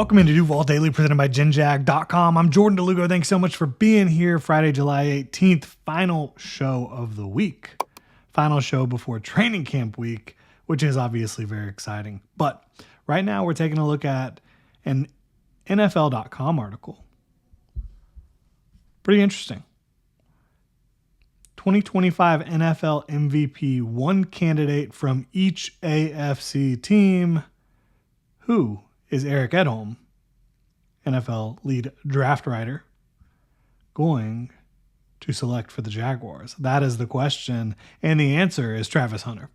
Welcome into Duval Daily, presented by GenJag.com. I'm Jordan DeLugo. Thanks so much for being here. Friday, July 18th, final show of the week. Final show before training camp week, which is obviously very exciting. But right now we're taking a look at an NFL.com article. Pretty interesting. 2025 NFL MVP, one candidate from each AFC team. Who is Eric Edholm, NFL lead draft writer, going to select for the Jaguars? That is the question, and the answer is Travis Hunter.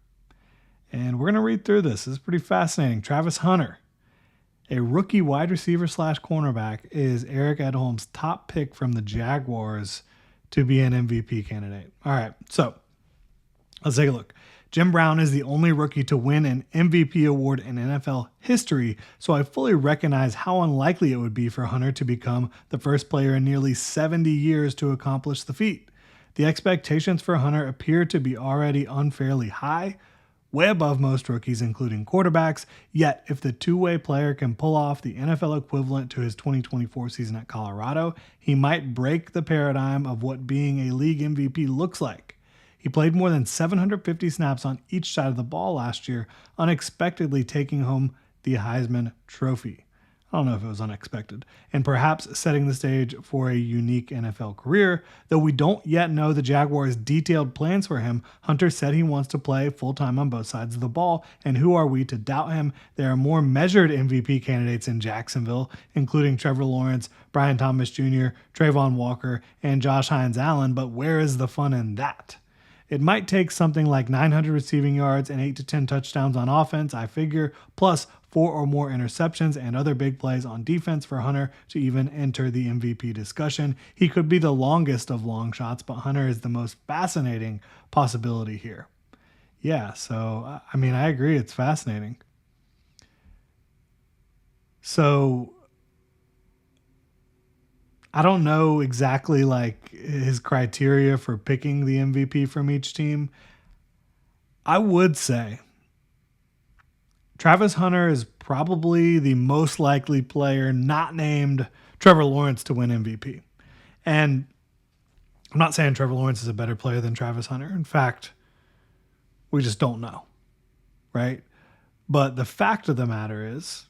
And we're going to read through this. This is pretty fascinating. Travis Hunter, a rookie wide receiver / cornerback, is Eric Edholm's top pick from the Jaguars to be an MVP candidate. All right, so let's take a look. Jim Brown is the only rookie to win an MVP award in NFL history, so I fully recognize how unlikely it would be for Hunter to become the first player in nearly 70 years to accomplish the feat. The expectations for Hunter appear to be already unfairly high, way above most rookies, including quarterbacks, yet if the two-way player can pull off the NFL equivalent to his 2024 season at Colorado, he might break the paradigm of what being a league MVP looks like. He played more than 750 snaps on each side of the ball last year, unexpectedly taking home the Heisman Trophy. I don't know if it was unexpected, and perhaps setting the stage for a unique NFL career. Though we don't yet know the Jaguars' detailed plans for him, Hunter said he wants to play full-time on both sides of the ball, and who are we to doubt him? There are more measured MVP candidates in Jacksonville, including Trevor Lawrence, Brian Thomas Jr., Trayvon Walker, and Josh Hines-Allen, but where is the fun in that? It might take something like 900 receiving yards and 8 to 10 touchdowns on offense, I figure, plus 4 or more interceptions and other big plays on defense for Hunter to even enter the MVP discussion. He could be the longest of long shots, but Hunter is the most fascinating possibility here. Yeah, so, I agree, it's fascinating. So, I don't know exactly his criteria for picking the MVP from each team. I would say Travis Hunter is probably the most likely player not named Trevor Lawrence to win MVP. And I'm not saying Trevor Lawrence is a better player than Travis Hunter. In fact, we just don't know, right? But the fact of the matter is,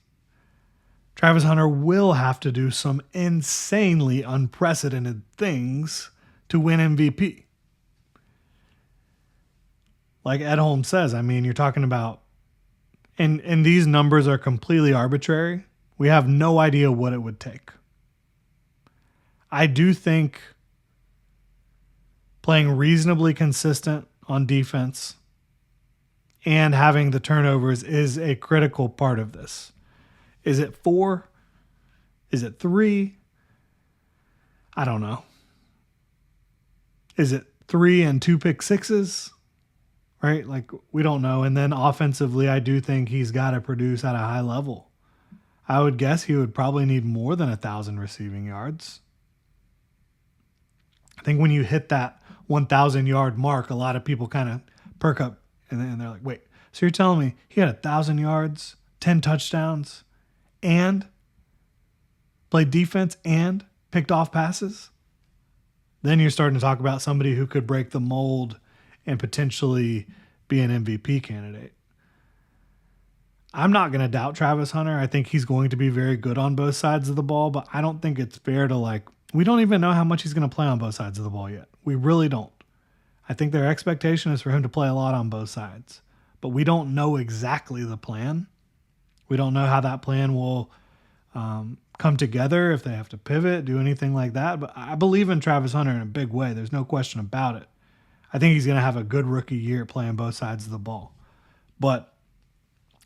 Travis Hunter will have to do some insanely unprecedented things to win MVP. Like Edholm says, you're talking about, and these numbers are completely arbitrary. We have no idea what it would take. I do think playing reasonably consistent on defense and having the turnovers is a critical part of this. Is it 4? Is it 3? I don't know. Is it 3 and 2 pick sixes? Right? We don't know. And then offensively, I do think he's got to produce at a high level. I would guess he would probably need more than 1,000 receiving yards. I think when you hit that 1,000 yard mark, a lot of people kind of perk up and they're like, wait, so you're telling me he had 1,000 yards, 10 touchdowns, and played defense and picked off passes? Then you're starting to talk about somebody who could break the mold and potentially be an MVP candidate. I'm not going to doubt Travis Hunter. I think he's going to be very good on both sides of the ball, but I don't think it's fair to we don't even know how much he's going to play on both sides of the ball yet. We really don't. I think their expectation is for him to play a lot on both sides, but we don't know exactly the plan. We don't know how that plan will come together, if they have to pivot, do anything like that. But I believe in Travis Hunter in a big way. There's no question about it. I think he's going to have a good rookie year playing both sides of the ball. But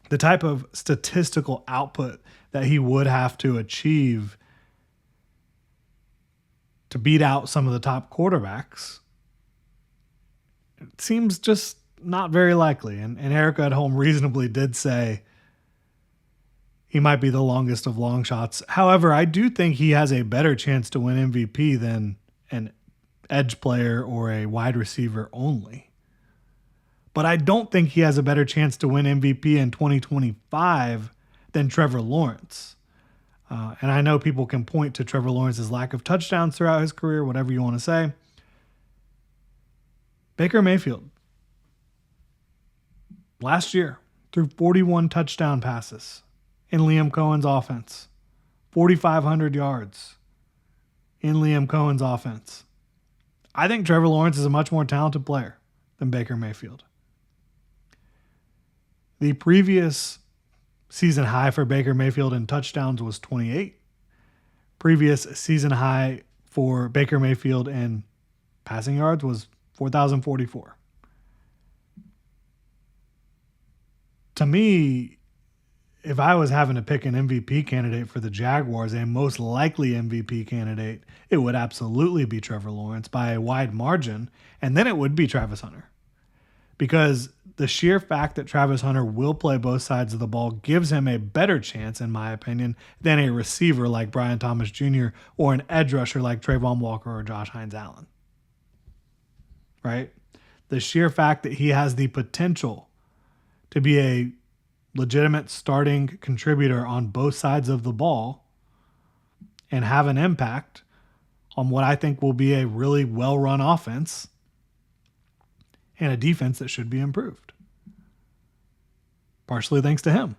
the type of statistical output that he would have to achieve to beat out some of the top quarterbacks, it seems just not very likely. And Eric Edholm reasonably did say he might be the longest of long shots. However, I do think he has a better chance to win MVP than an edge player or a wide receiver only. But I don't think he has a better chance to win MVP in 2025 than Trevor Lawrence. And I know people can point to Trevor Lawrence's lack of touchdowns throughout his career, whatever you want to say. Baker Mayfield, last year, threw 41 touchdown passes in Liam Cohen's offense, 4,500 yards in Liam Cohen's offense. I think Trevor Lawrence is a much more talented player than Baker Mayfield. The previous season high for Baker Mayfield in touchdowns was 28. Previous season high for Baker Mayfield in passing yards was 4,044. To me, if I was having to pick an MVP candidate for the Jaguars, a most likely MVP candidate, it would absolutely be Trevor Lawrence by a wide margin, and then it would be Travis Hunter. Because the sheer fact that Travis Hunter will play both sides of the ball gives him a better chance, in my opinion, than a receiver like Brian Thomas Jr. or an edge rusher like Trayvon Walker or Josh Hines-Allen. Right? The sheer fact that he has the potential to be a legitimate starting contributor on both sides of the ball and have an impact on what I think will be a really well-run offense and a defense that should be improved. Partially thanks to him.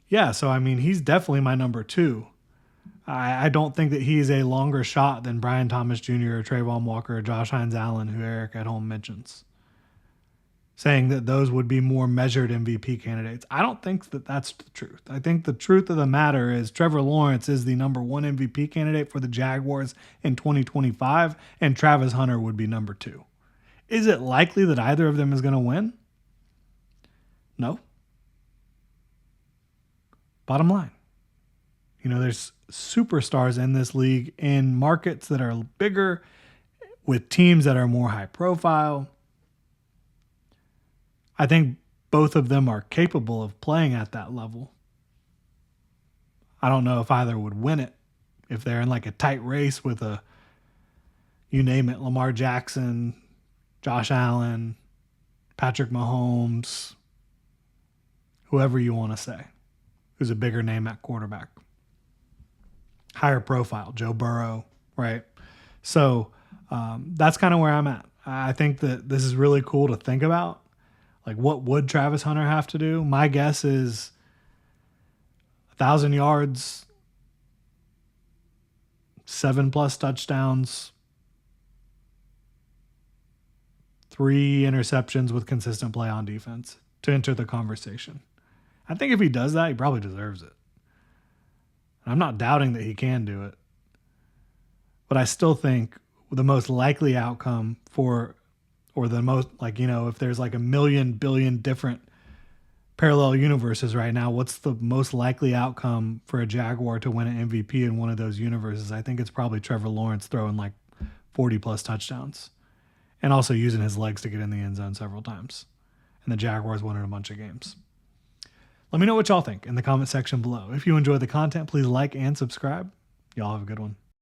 Yeah, so I mean, he's definitely my number 2. I don't think that he's a longer shot than Brian Thomas Jr. or Trayvon Walker or Josh Hines-Allen, who Eric Edholm mentions, saying that those would be more measured MVP candidates. I don't think that that's the truth. I think the truth of the matter is Trevor Lawrence is the number 1 MVP candidate for the Jaguars in 2025, and Travis Hunter would be number 2. Is it likely that either of them is going to win? No. Bottom line. There's superstars in this league in markets that are bigger, with teams that are more high profile. I think both of them are capable of playing at that level. I don't know if either would win it. If they're in like a tight race with you name it, Lamar Jackson, Josh Allen, Patrick Mahomes, whoever you want to say, who's a bigger name at quarterback. Higher profile, Joe Burrow, right? So that's kind of where I'm at. I think that this is really cool to think about. Like, what would Travis Hunter have to do? My guess is 1,000 yards, 7+ touchdowns, 3 interceptions with consistent play on defense to enter the conversation. I think if he does that, he probably deserves it. I'm not doubting that he can do it. But I still think the most likely outcome or the most, if there's like a million billion different parallel universes right now, what's the most likely outcome for a Jaguar to win an MVP in one of those universes? I think it's probably Trevor Lawrence throwing like 40+ touchdowns and also using his legs to get in the end zone several times. And the Jaguars winning a bunch of games. Let me know what y'all think in the comment section below. If you enjoyed the content, please like and subscribe. Y'all have a good one.